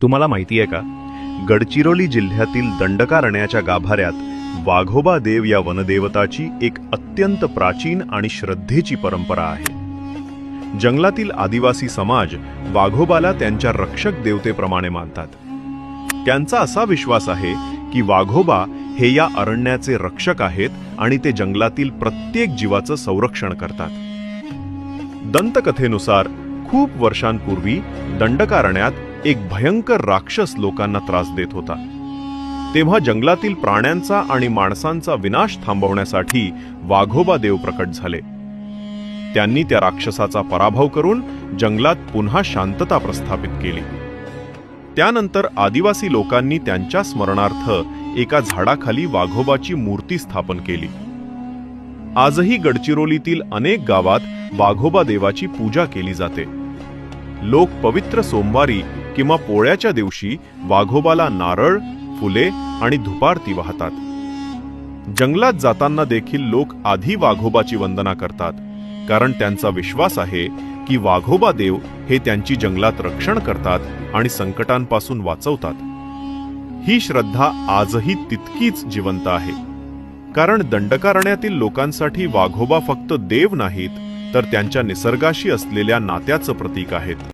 तुम्हाला माहिती आहे का, गडचिरोली जिल्ह्यातील दंडकारण्याच्या गाभाऱ्यात वाघोबा देव या वनदेवताची एक अत्यंत प्राचीन आणि श्रद्धेची परंपरा आहे. जंगलातील आदिवासी समाज वाघोबाला त्यांच्या रक्षक देवतेप्रमाणे मानतात. त्यांचा असा विश्वास आहे की वाघोबा हे या अरण्याचे रक्षक आहेत आणि ते जंगलातील प्रत्येक जीवाचं संरक्षण करतात. दंतकथेनुसार खूप वर्षांपूर्वी दंडकारण्यात एक भयंकर राक्षस लोकांना त्रास देत होता. तेव्हा जंगलातील प्राण्यांचा आणि माणसांचा विनाश थांबवण्यासाठी वाघोबा देव प्रकट झाले. त्यांनी त्या राक्षसाचा पराभव करून जंगलात पुन्हा शांतता प्रस्थापित केली. त्यानंतर आदिवासी लोकांनी त्यांच्या स्मरणार्थ एका झाडाखाली वाघोबाची मूर्ती स्थापन केली. आजही गडचिरोलीतील अनेक गावात वाघोबा देवाची पूजा केली जाते. लोक पवित्र सोमवारी किंवा पोळ्याच्या दिवशी वाघोबाला नारळ, फुले आणि धुपारती वाहतात. जंगलात जाताना देखील लोक आधी वाघोबाची वंदना करतात, कारण त्यांचा विश्वास आहे की वाघोबा देव हे त्यांची जंगलात रक्षण करतात आणि संकटांपासून वाचवतात. ही श्रद्धा आजही तितकीच जिवंत आहे, कारण दंडकारण्यातील लोकांसाठी वाघोबा फक्त देव नाहीत, तर त्यांच्या निसर्गाशी असलेल्या नात्याचं प्रतीक आहेत.